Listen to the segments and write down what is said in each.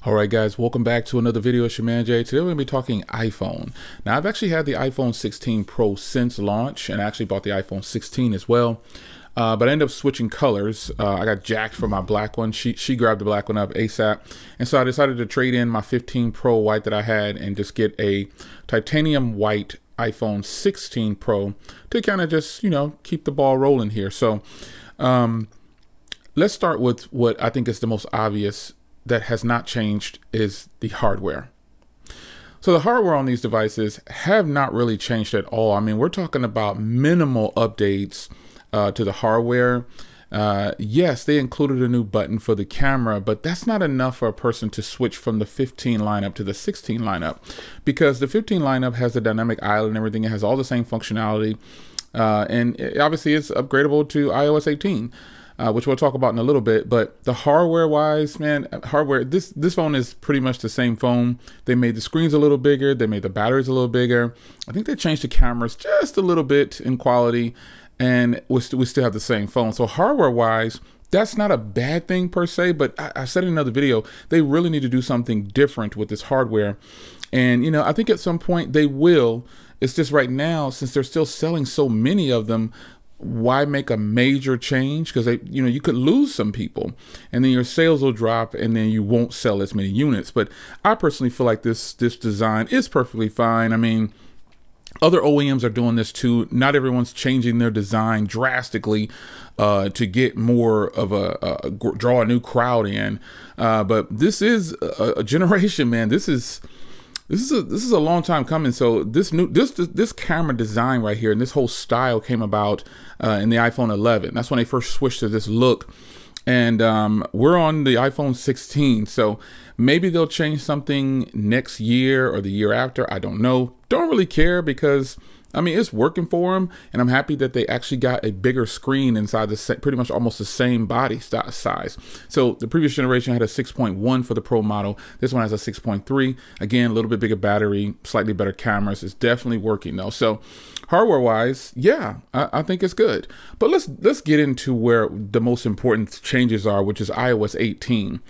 All right, guys, welcome back to another video. It's your man Jay. Today we're going to be talking iPhone. Now, I've actually had the iPhone 16 Pro since launch, and I actually bought the iPhone 16 as well. But I ended up switching colors. I got jacked for my black one. She grabbed the black one up ASAP. And so I decided to trade in my 15 Pro white that I had and just get a titanium white iPhone 16 Pro to kind of just, keep the ball rolling here. So let's start with what I think is the most obvious that has not changed is the hardware. So the hardware on these devices have not really changed at all. I mean, we're talking about minimal updates to the hardware. Yes, they included a new button for the camera, but that's not enough for a person to switch from the 15 lineup to the 16 lineup, because the 15 lineup has the dynamic island and everything. It has all the same functionality, and obviously it's upgradable to iOS 18. Which we'll talk about in a little bit. But the hardware wise, man, this phone is pretty much the same phone. They made the screens a little bigger. They made the batteries a little bigger. I think they changed the cameras just a little bit in quality, and we still have the same phone. So hardware wise, that's not a bad thing per se, but I said in another video, they really need to do something different with this hardware. And, I think at some point they will. It's just right now, since they're still selling so many of them, why make a major change? Because you could lose some people, and then your sales will drop, and then you won't sell as many units. But I personally feel like this design is perfectly fine. I mean, other OEMs are doing this too. Not everyone's changing their design drastically to get more of draw a new crowd in. But this is a generation, man. This is a long time coming. So this camera design right here and this whole style came about in the iPhone 11. That's when they first switched to this look. And we're on the iPhone 16. So maybe they'll change something next year or the year after. I don't know. Don't really care, because I mean, it's working for them, and I'm happy that they actually got a bigger screen inside pretty much almost the same body size. So the previous generation had a 6.1 for the Pro model. This one has a 6.3. Again, a little bit bigger battery, slightly better cameras. It's definitely working though. So hardware-wise, yeah, I think it's good. But let's get into where the most important changes are, which is iOS 18.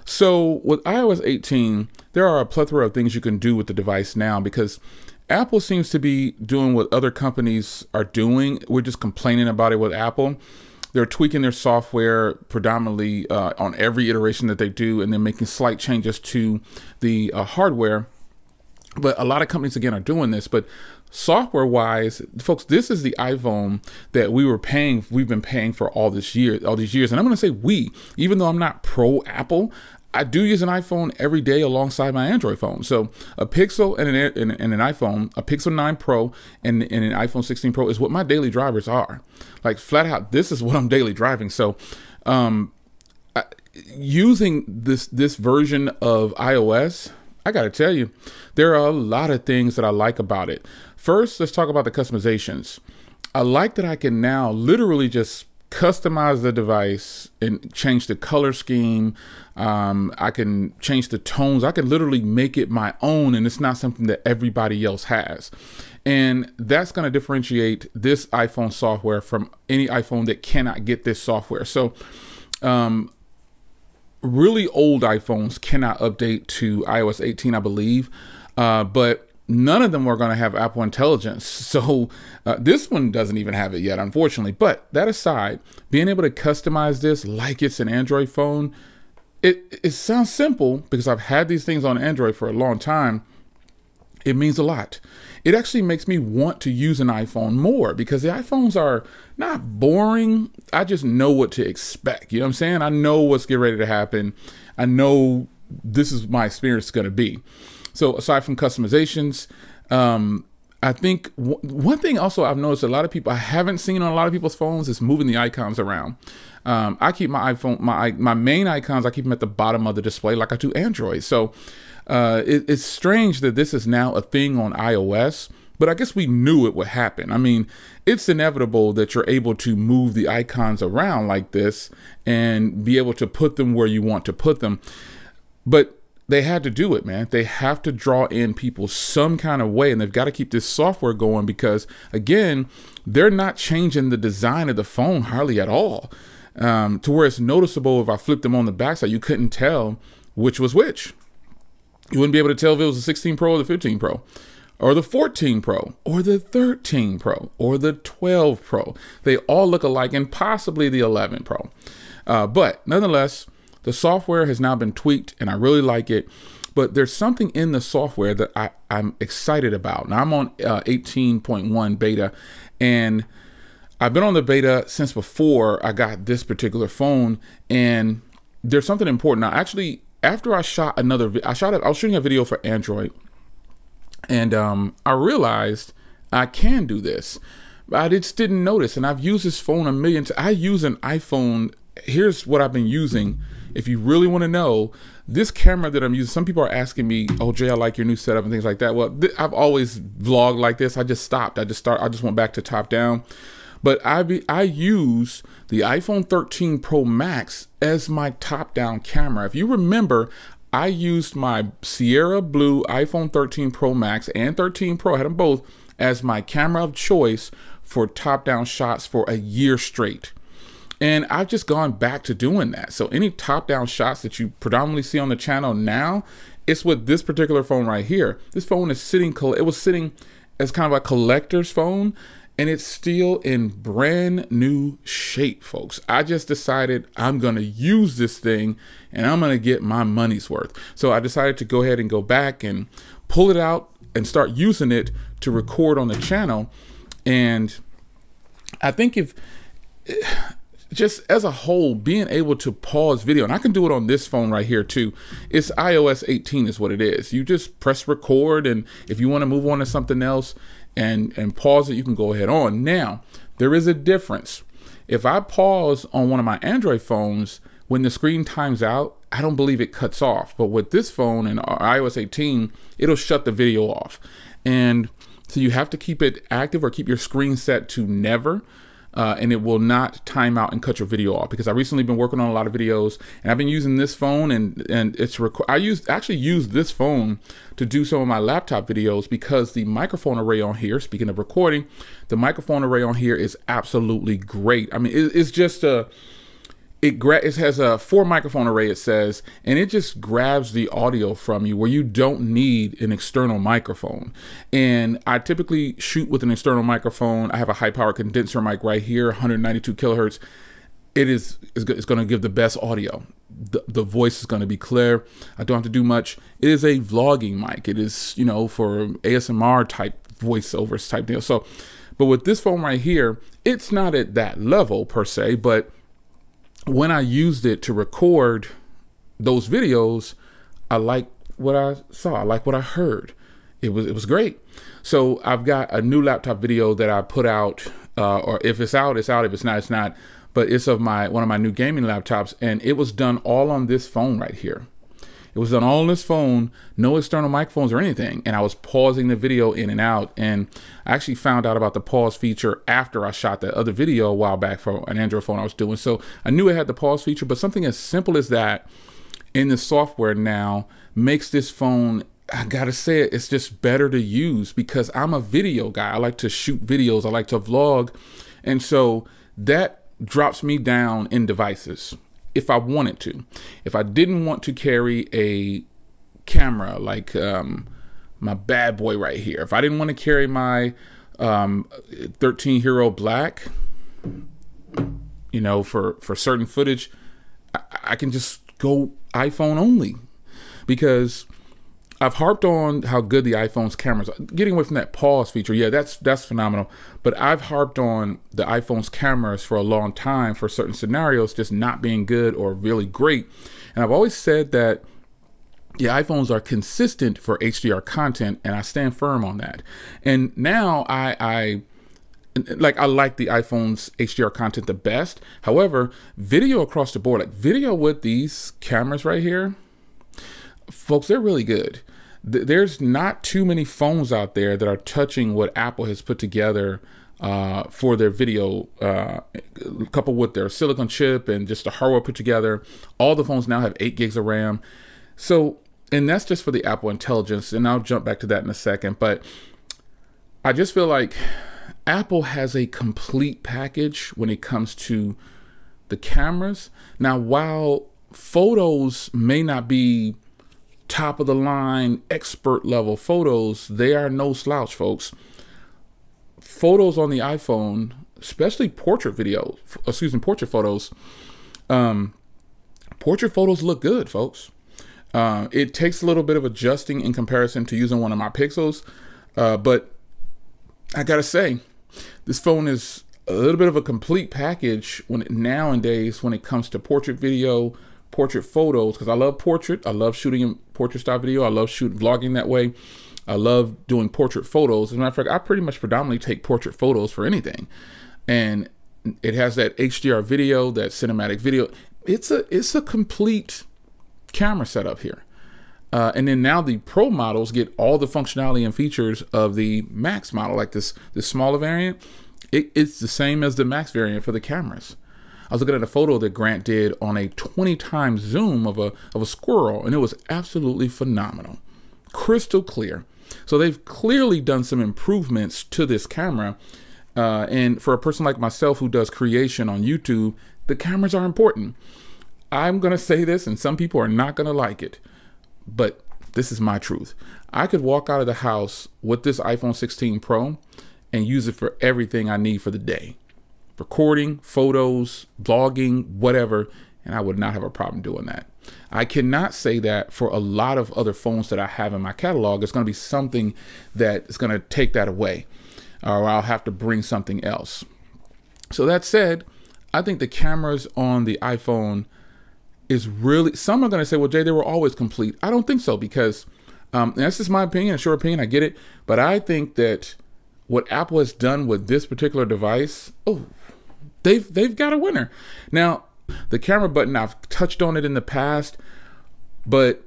So with iOS 18, there are a plethora of things you can do with the device now, because Apple seems to be doing what other companies are doing. We're just complaining about it with Apple. They're tweaking their software predominantly on every iteration that they do, and then making slight changes to the hardware. But a lot of companies, again, are doing this. But software-wise, folks, this is the iPhone that we've been paying for all these years. And I'm going to say even though I'm not pro Apple, I do use an iPhone every day alongside my Android phone. So a Pixel and an iPhone, a Pixel 9 Pro and an iPhone 16 Pro is what my daily drivers are. Like, flat out, this is what I'm daily driving. So using this version of iOS, I got to tell you, there are a lot of things that I like about it. First, let's talk about the customizations. I like that I can now literally just customize the device and change the color scheme. I can change the tones. I can literally make it my own, and it's not something that everybody else has. And that's going to differentiate this iPhone software from any iPhone that cannot get this software. So really old iPhones cannot update to iOS 18, I believe, but none of them are going to have Apple Intelligence. So this one doesn't even have it yet, unfortunately. But that aside, being able to customize this like it's an Android phone, it sounds simple, because I've had these things on Android for a long time. It means a lot. It actually makes me want to use an iPhone more, because the iPhones are not boring. I just know what to expect. You know what I'm saying? I know what's getting ready to happen. I know this is my experience going to be. So aside from customizations, I think one thing also I've noticed a lot of people, I haven't seen on a lot of people's phones, is moving the icons around. I keep my iPhone, my main icons, I keep them at the bottom of the display like I do Android. So it's strange that this is now a thing on iOS, but I guess we knew it would happen. I mean, it's inevitable that you're able to move the icons around like this and be able to put them where you want to put them. But they had to do it, man. They have to draw in people some kind of way, and they've got to keep this software going, because again, they're not changing the design of the phone hardly at all, to where it's noticeable. If I flipped them on the backside, you couldn't tell which was which. You wouldn't be able to tell if it was the 16 Pro or the 15 Pro, or the 14 Pro, or the 13 Pro, or the 12 Pro. They all look alike, and possibly the 11 Pro. But nonetheless, the software has now been tweaked, and I really like it. But there's something in the software that I'm excited about. Now, I'm on 18.1 beta, and I've been on the beta since before I got this particular phone, and there's something important. Now, actually, after I shot another, I was shooting a video for Android, and I realized I can do this. I just didn't notice, and I've used this phone a million times. I use an iPhone. Here's what I've been using. If you really want to know, this camera that I'm using, some people are asking me, oh, Jay, I like your new setup and things like that. Well, I've always vlogged like this. I just stopped. I just went back to top down. But I use the iPhone 13 Pro Max as my top-down camera. If you remember, I used my Sierra Blue iPhone 13 Pro Max and 13 Pro, I had them both, as my camera of choice for top-down shots for a year straight. And I've just gone back to doing that. So any top-down shots that you predominantly see on the channel now, it's with this particular phone right here. This phone is sitting, it was sitting as kind of a collector's phone, and it's still in brand new shape, folks. I just decided I'm gonna use this thing and I'm gonna get my money's worth. So I decided to go ahead and go back and pull it out and start using it to record on the channel. And I think if, just as a whole, being able to pause video, and I can do it on this phone right here too. It's iOS 18 is what it is. You just press record, and if you want to move on to something else and pause it, you can go ahead on. Now, there is a difference. If I pause on one of my Android phones, when the screen times out, I don't believe it cuts off. But with this phone and iOS 18, it'll shut the video off. And so you have to keep it active or keep your screen set to never. And it will not time out and cut your video off, because I recently been working on a lot of videos, and I've been using this phone, and it's actually used this phone to do some of my laptop videos, because the microphone array on here, speaking of recording, the microphone array on here is absolutely great. I mean, it's just it has a 4 microphone array, it says, and it just grabs the audio from you where you don't need an external microphone. And I typically shoot with an external microphone. I have a high power condenser mic right here, 192 kilohertz. It's going to give the best audio. The voice is going to be clear. I don't have to do much. It is a vlogging mic. It is, you know, for ASMR type voiceovers type deal. So, but with this phone right here, it's not at that level per se, but when I used it to record those videos, I like what I saw. I like what I heard. It was great. So I've got a new laptop video that I put out, or if it's out, it's out. If it's not, it's not. But it's of one of my new gaming laptops, and it was done all on this phone right here. It was done all on this phone, no external microphones or anything. And I was pausing the video in and out. And I actually found out about the pause feature after I shot that other video a while back for an Android phone I was doing. So I knew it had the pause feature, but something as simple as that in the software now makes this phone, I gotta say it, it's just better to use, because I'm a video guy. I like to shoot videos. I like to vlog. And so that drops me down in devices. If I wanted to. If I didn't want to carry a camera like my bad boy right here, if I didn't want to carry my 13 Hero Black, you know, for certain footage, I can just go iPhone only, because I've harped on how good the iPhone's cameras are. Getting away from that pause feature, yeah, that's phenomenal. But I've harped on the iPhone's cameras for a long time for certain scenarios just not being good or really great. And I've always said that the iPhones are consistent for HDR content, and I stand firm on that. And now I like the iPhone's HDR content the best. However, video across the board, like video with these cameras right here, folks, they're really good. There's not too many phones out there that are touching what Apple has put together for their video, coupled with their silicon chip and just the hardware put together. All the phones now have 8 gigs of RAM. So, and that's just for the Apple Intelligence, and I'll jump back to that in a second. But I just feel like Apple has a complete package when it comes to the cameras. Now, while photos may not be top of the line, expert level photos, they are no slouch, folks. Photos on the iPhone, especially portrait photos, portrait photos look good, folks. It takes a little bit of adjusting in comparison to using one of my Pixels, but I gotta say, this phone is a little bit of a complete package nowadays when it comes to portrait video, portrait photos, because I love portrait. I love shooting in portrait style video. I love vlogging that way. I love doing portrait photos. As a matter of fact, I pretty much predominantly take portrait photos for anything. And it has that HDR video, that cinematic video. It's a complete camera setup here. And then now the Pro models get all the functionality and features of the Max model, like this smaller variant. It's the same as the Max variant for the cameras. I was looking at a photo that Grant did on a 20 times zoom of a squirrel, and it was absolutely phenomenal. Crystal clear. So they've clearly done some improvements to this camera. And for a person like myself who does creation on YouTube, the cameras are important. I'm going to say this, and some people are not going to like it, but this is my truth. I could walk out of the house with this iPhone 16 Pro and use it for everything I need for the day. Recording, photos, vlogging, whatever, and I would not have a problem doing that. I cannot say that for a lot of other phones that I have in my catalog. It's going to be something that is going to take that away, or I'll have to bring something else. So that said, I think the cameras on the iPhone is really, some are going to say, well, Jay, they were always complete. I don't think so, because that's just my opinion, a short opinion, I get it. But I think that what Apple has done with this particular device, they've got a winner. Now, the camera button, I've touched on it in the past, but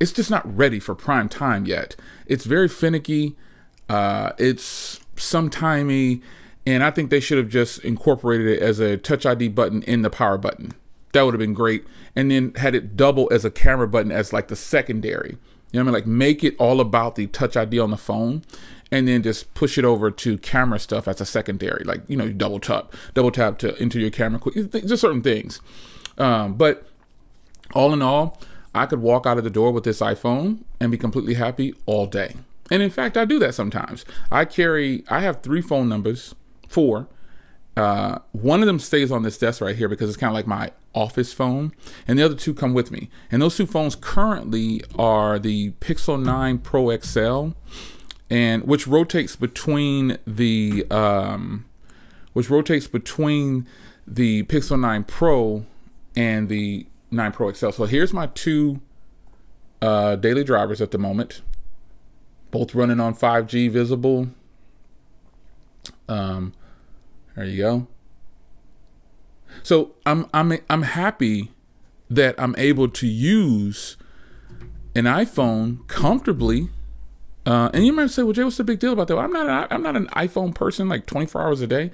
it's just not ready for prime time yet. It's very finicky. It's sometimey, and I think they should have just incorporated it as a Touch ID button in the power button. That would have been great. And then had it double as a camera button as like the secondary. You know what I mean? Like make it all about the Touch ID on the phone, and then just push it over to camera stuff as a secondary. Like, you know, you double tap to enter your camera quick. Just certain things. But all in all, I could walk out of the door with this iPhone and be completely happy all day. And in fact, I do that sometimes. I have 3 phone numbers, 4. One of them stays on this desk right here because it's kind of like my office phone, and the other 2 come with me. And those 2 phones currently are the Pixel 9 Pro XL, and which rotates between the Pixel 9 Pro and the 9 Pro XL. So here's my 2 daily drivers at the moment, both running on 5G visible. There you go. So I'm happy that I'm able to use an iPhone comfortably. And you might say, well, Jay, what's the big deal about that? Well, I'm not an iPhone person like 24 hours a day.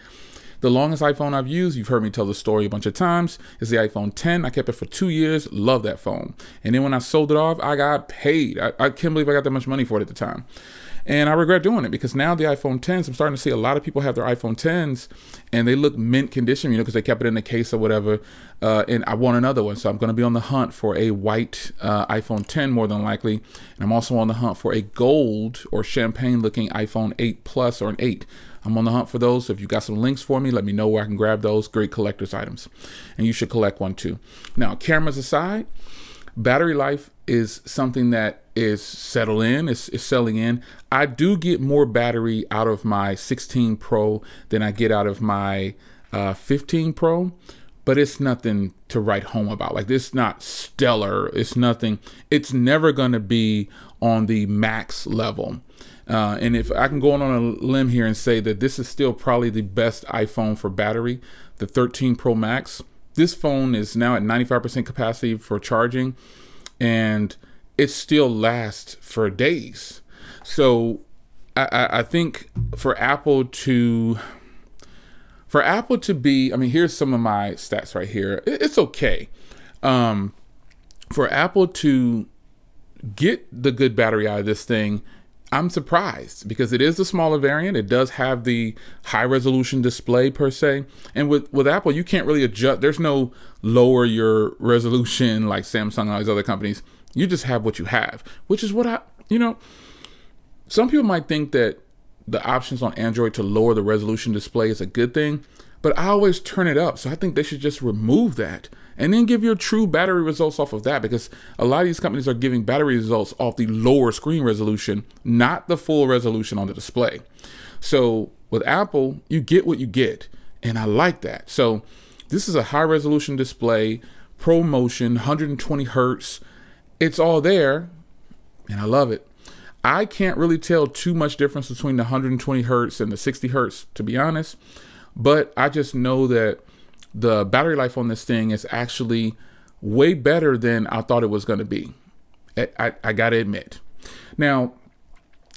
The longest iPhone I've used, you've heard me tell the story a bunch of times, is the iPhone 10. I kept it for 2 years. Love that phone. And then when I sold it off, I got paid. I can't believe I got that much money for it at the time. And I regret doing it, because now the iPhone 10s, I'm starting to see a lot of people have their iPhone 10s and they look mint condition, you know, because they kept it in the case or whatever. And I want another one. So I'm going to be on the hunt for a white iPhone 10 more than likely. And I'm also on the hunt for a gold or champagne looking iPhone 8 Plus or an 8. I'm on the hunt for those. So if you got some links for me, let me know where I can grab those. Great collector's items. And you should collect one too. Now, cameras aside, battery life is something that is settling in. I do get more battery out of my 16 Pro than I get out of my 15 Pro, but it's nothing to write home about. Like, it's not stellar. It's nothing. It's never going to be on the max level. And if I can go on a limb here and say that this is still probably the best iPhone for battery, the 13 Pro Max. This phone is now at 95% capacity for charging, and it still lasts for days. So I think for Apple to be, I mean, here's some of my stats right here. It's okay. For Apple to get the good battery out of this thing, I'm surprised, because it is the smaller variant. It does have the high resolution display per se. And with Apple, you can't really adjust. There's no lower your resolution like Samsung and all these other companies. You just have what you have, which is what some people might think that the options on Android to lower the resolution display is a good thing, but I always turn it up. So I think they should just remove that and then give your true battery results off of that, because a lot of these companies are giving battery results off the lower screen resolution, not the full resolution on the display. So with Apple, you get what you get, and I like that. So this is a high resolution display, ProMotion, 120 hertz. It's all there, and I love it. I can't really tell too much difference between the 120 hertz and the 60 hertz, to be honest, but I just know that the battery life on this thing is actually way better than I thought it was going to be. I got to admit. Now,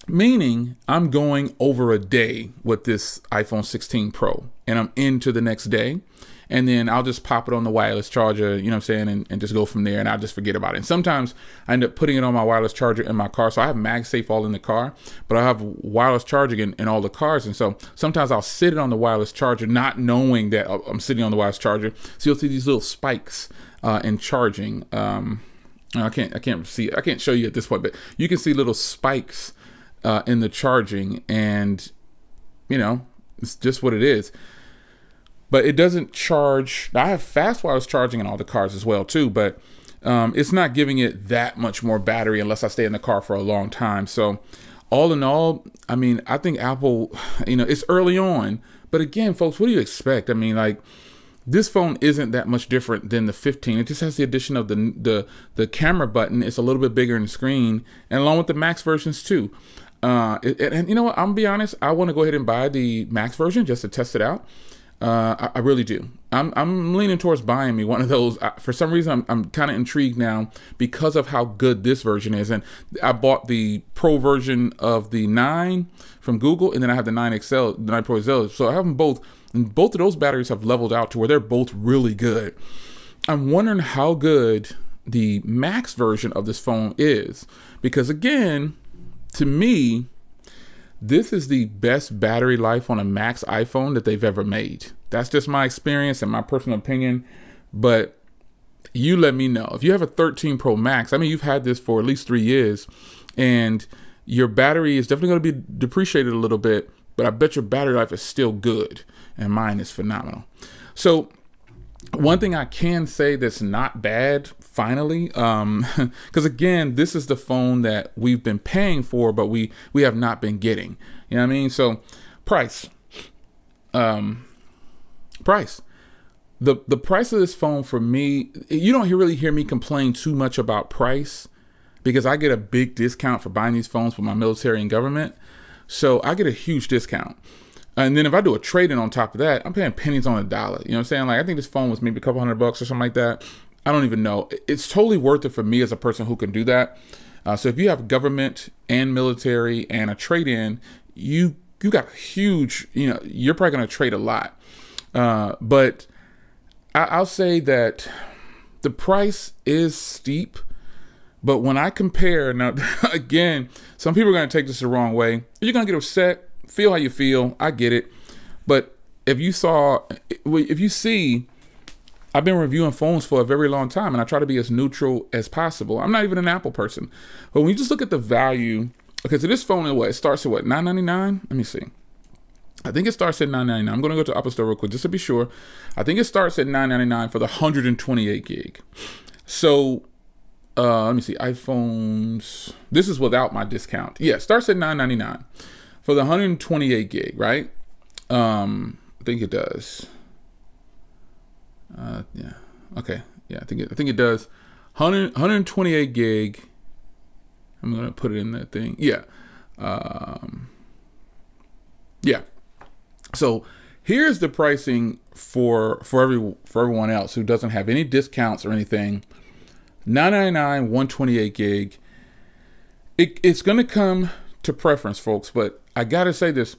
meaning I'm going over a day with this iPhone 16 Pro, and I'm into the next day. And then I'll just pop it on the wireless charger, you know what I'm saying, and just go from there, and I'll just forget about it. And sometimes I end up putting it on my wireless charger in my car. So I have MagSafe all in the car, but I have wireless charging in all the cars. And so sometimes I'll sit it on the wireless charger, not knowing that I'm sitting on the wireless charger. So you'll see these little spikes in charging. I can't show you at this point, but you can see little spikes in the charging, and it's just what it is. But it doesn't charge. I have fast wireless charging in all the cars as well too, but it's not giving it that much more battery unless I stay in the car for a long time. So all in all, I mean, I think Apple, it's early on, but again, folks, what do you expect? I mean, like, this phone isn't that much different than the 15. It just has the addition of the camera button. It's a little bit bigger in the screen, and along with the Max versions too. And you know what? I'm gonna be honest. I want to go ahead and buy the Max version just to test it out. I really do. I'm leaning towards buying me one of those. For some reason, I'm kind of intrigued now because of how good this version is. And I bought the Pro version of the 9 from Google, and then I have the 9 XL, the 9 Pro XL. So I have them both, and both of those batteries have leveled out to where they're both really good. I'm wondering how good the Max version of this phone is, because again, to me, this is the best battery life on a Max iPhone that they've ever made. That's just my experience and my personal opinion, but you let me know. If you have a 13 Pro Max, I mean, you've had this for at least 3 years, and your battery is definitely going to be depreciated a little bit, but I bet your battery life is still good, and mine is phenomenal. So one thing I can say that's not bad, finally, because again, this is the phone that we've been paying for, but we have not been getting. You know what I mean? So price. The price of this phone for me, you don't really hear me complain too much about price, because I get a big discount for buying these phones for my military and government. So I get a huge discount. And then if I do a trade-in on top of that, I'm paying pennies on a dollar. You know what I'm saying? Like, I think this phone was maybe a couple $100 or something like that. I don't even know. It's totally worth it for me as a person who can do that. So if you have government and military and a trade-in, you got huge, you're probably going to trade a lot. But I'll say that the price is steep. But when I compare, now, again, some people are going to take this the wrong way. You're going to get upset. Feel how you feel. I get it. But if you see, I've been reviewing phones for a very long time, and I try to be as neutral as possible. I'm not even an Apple person. But when you just look at the value, okay, so this phone, it starts at what, $999? Let me see. I think it starts at $999. I'm going to go to Apple Store real quick just to be sure. I think it starts at $999 for the 128 gig. So let me see, iPhones. This is without my discount. Yeah, it starts at $999 for the 128 gig, right? I think it does. Yeah. Okay. Yeah, I think it does. 128 gig. I'm gonna put it in that thing. Yeah. Yeah. So here's the pricing for everyone else who doesn't have any discounts or anything. $999, 128 gig. It's gonna come to preference, folks, but I gotta say this.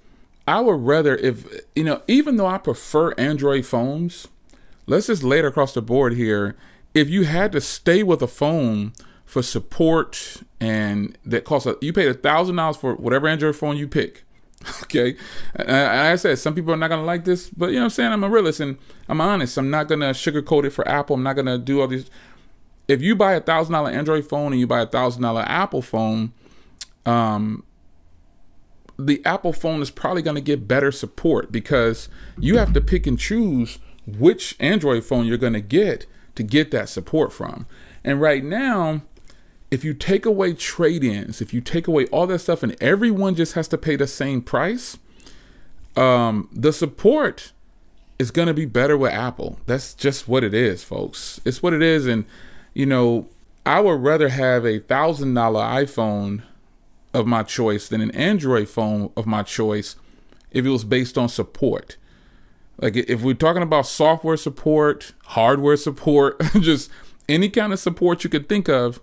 I would rather, even though I prefer Android phones, let's just lay it across the board here. If you had to stay with a phone for support, and that costs, you paid $1,000 for whatever Android phone you pick. Okay. And I said, some people are not going to like this, but you know what I'm saying? I'm a realist and I'm honest. I'm not going to sugarcoat it for Apple. I'm not going to do all these. if you buy $1,000 Android phone and you buy $1,000 Apple phone, the Apple phone is probably going to get better support, because you have to pick and choose which Android phone you're going to get that support from. And right now, if you take away trade-ins, if you take away all that stuff and everyone just has to pay the same price, the support is going to be better with Apple. That's just what it is, folks. It's what it is. And, you know, I would rather have a $1,000 iPhone of my choice than an Android phone of my choice if it was based on support. Like, if we're talking about software support, hardware support, just any kind of support you could think of,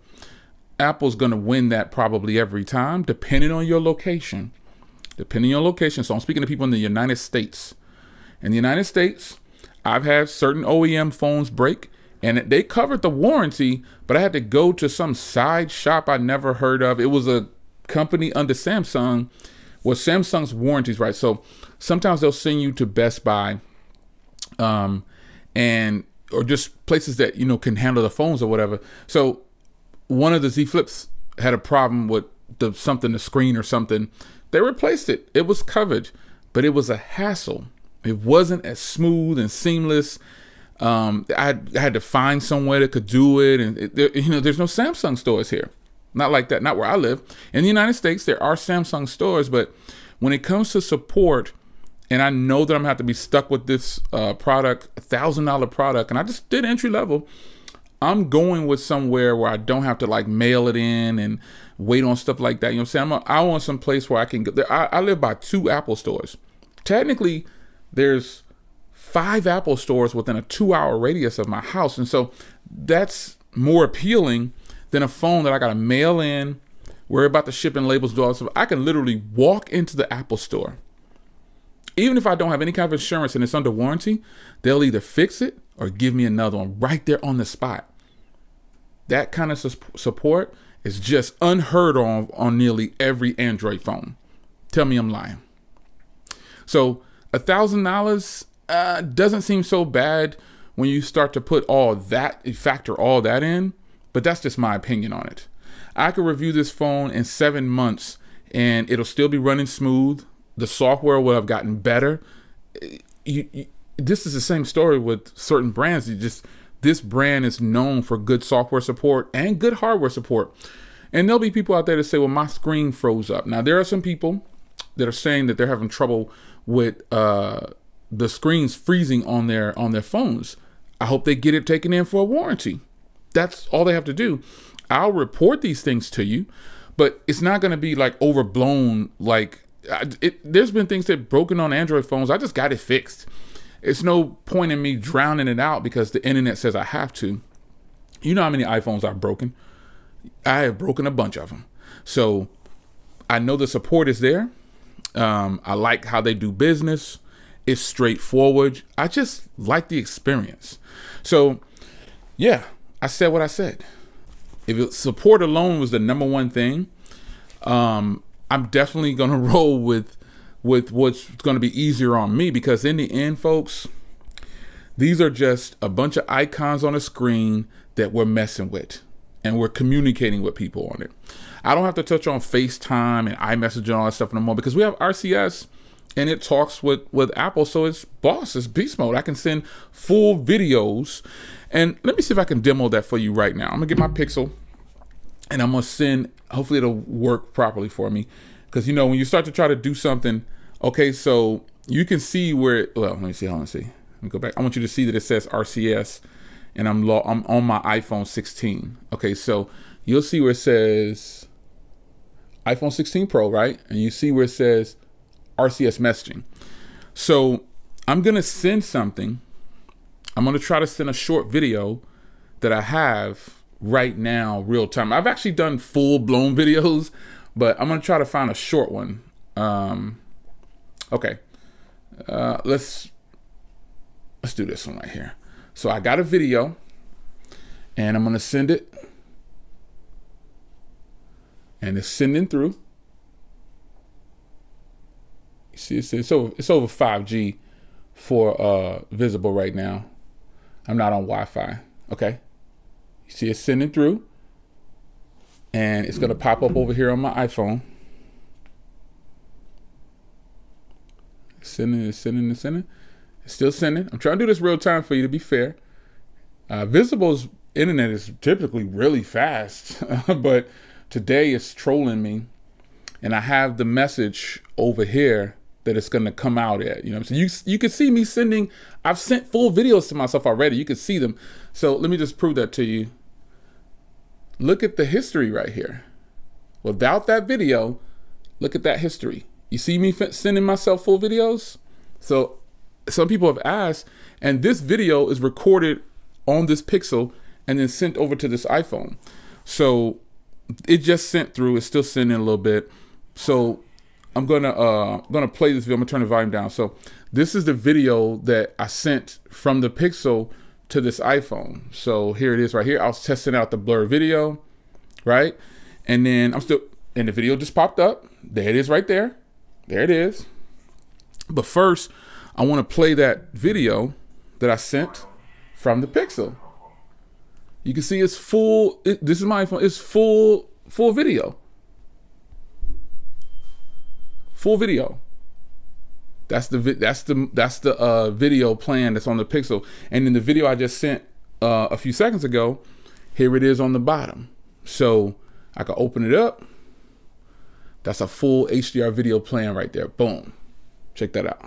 Apple's going to win that probably every time, depending on your location. Depending on your location. So I'm speaking to people in the United States. In the United States, I've had certain OEM phones break, and they covered the warranty, but I had to go to some side shop I never heard of. It was a company under Samsung. Well, Samsung's warranties, right? So sometimes they'll send you to Best Buy, or just places that, you know, can handle the phones or whatever. So one of the Z Flips had a problem with the screen or something. They replaced it. It was covered, but it was a hassle. It wasn't as smooth and seamless. I had to find somewhere that could do it, and you know, there's no Samsung stores here. Not like that, not where I live. In the United States, there are Samsung stores, but when it comes to support, and I know that I'm gonna have to be stuck with this product, $1,000 product, and I just did entry level, I'm going with somewhere where I don't have to like mail it in and wait on stuff like that. You know what I'm saying? I want some place where I can go. I live by 2 Apple stores. Technically, there's 5 Apple stores within a 2-hour radius of my house. And so that's more appealing than a phone that I got to mail in, worry about the shipping labels, do all that stuff. I can literally walk into the Apple store. Even if I don't have any kind of insurance and it's under warranty, they'll either fix it or give me another one right there on the spot. That kind of support is just unheard of on nearly every Android phone. Tell me I'm lying. So $1,000 doesn't seem so bad when you start to put factor all that in. But that's just my opinion on it. I could review this phone in 7 months and it'll still be running smooth. The software will have gotten better. This is the same story with certain brands. This brand is known for good software support and good hardware support. And there'll be people out there that say, well, my screen froze up. Now, there are some people that are saying that they're having trouble with the screens freezing on their phones. I hope they get it taken in for a warranty. That's all they have to do. I'll report these things to you, but it's not going to be like overblown. Like there's been things that broken on Android phones. I just got it fixed. It's no point in me drowning it out because the internet says I have to. You know how many iPhones I've broken? I have broken a bunch of them. So I know the support is there. I like how they do business. It's straightforward. I just like the experience. So yeah. I said what I said. If support alone was the #1 thing, I'm definitely gonna roll with what's gonna be easier on me, because in the end, folks, these are just a bunch of icons on a screen that we're messing with, and we're communicating with people on it. I don't have to touch on FaceTime and iMessage and all that stuff no more, because we have RCS and it talks with Apple, so it's beast mode. I can send full videos. And let me see if I can demo that for you right now. I'm gonna get my Pixel and I'm gonna send, hopefully it'll work properly for me. Because you know, when you start to try to do something, okay, so you can see where, well, let me see, let me go back. I want you to see that it says RCS and I'm on my iPhone 16. Okay, so you'll see where it says iPhone 16 Pro, right? And you see where it says RCS messaging. So I'm gonna send something. I'm going to try to send a short video that I have right now, real time. I've actually done full-blown videos, but I'm going to try to find a short one. Okay. Let's do this one right here. So I got a video, and I'm going to send it. And it's sending through. You see, it's over 5G for visible right now. I'm not on Wi-Fi. Okay. You see it sending through, and it's going to pop up over here on my iPhone. It's sending. It's still sending. I'm trying to do this real time for you to be fair. Visible's internet is typically really fast, but today it's trolling me, and I have the message over here that it's going to come out at. You know, so you can see me sending. I've sent full videos to myself already. You can see them. So let me just prove that to you. Look at the history right here. Without that video, look at that history. You see me sending myself full videos? So some people have asked, and this video is recorded on this Pixel and then sent over to this iPhone. So it just sent through. It's still sending a little bit. So I'm gonna play this video. I'm gonna turn the volume down. So this is the video that I sent from the Pixel to this iPhone. So here it is right here. I was testing out the blur video, right? And then and the video just popped up. There it is right there. There it is. But first, I want to play that video that I sent from the Pixel. You can see it's full. This is my iPhone. It's full video. Full video. That's the video plan that's on the Pixel. And in the video I just sent a few seconds ago, here it is on the bottom. So I can open it up. That's a full HDR video plan right there. Boom. Check that out.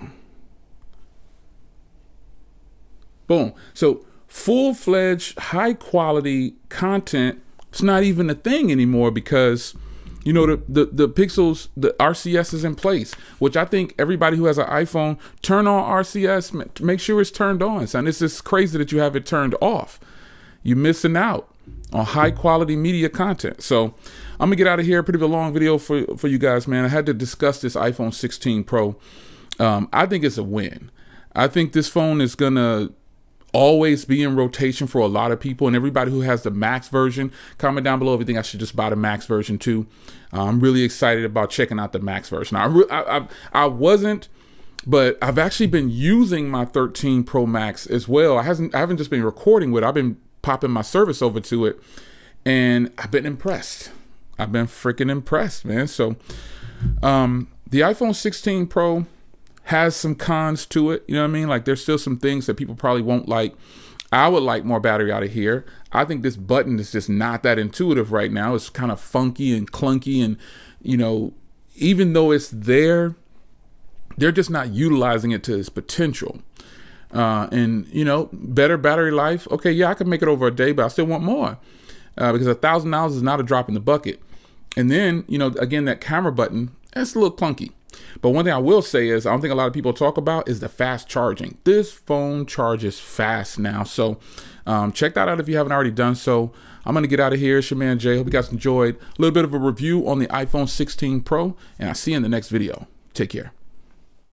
Boom. So full-fledged, high-quality content. It's not even a thing anymore because, you know, the Pixels, the RCS is in place, which I think everybody who has an iPhone, turn on RCS, make sure it's turned on, son. It's just crazy that you have it turned off. You're missing out on high-quality media content. So I'm gonna get out of here. Pretty long video for you guys, man. I had to discuss this iPhone 16 Pro. I think it's a win. I think this phone is gonna always be in rotation for a lot of people, and everybody who has the Max version, comment down below if you think I should just buy the Max version too. I'm really excited about checking out the Max version. I wasn't, but I've actually been using my 13 Pro Max as well. I haven't just been recording with it. I've been popping my service over to it, and I've been impressed. I've been freaking impressed, man. So the iPhone 16 Pro has some cons to it, you know what I mean? Like there's still some things that people probably won't like. I would like more battery out of here. I think this button is just not that intuitive right now. It's kind of funky and clunky, and you know, even though it's there, they're just not utilizing it to its potential. And you know, better battery life. Okay, yeah, I can make it over a day, but I still want more because $1,000 is not a drop in the bucket. And then, you know, again, that camera button, that's a little clunky. But one thing I will say is I don't think a lot of people talk about is the fast charging. This phone charges fast now. So check that out if you haven't already done so. I'm going to get out of here. It's your man Jay. Hope you guys enjoyed a little bit of a review on the iPhone 16 Pro, and I'll see you in the next video. Take care.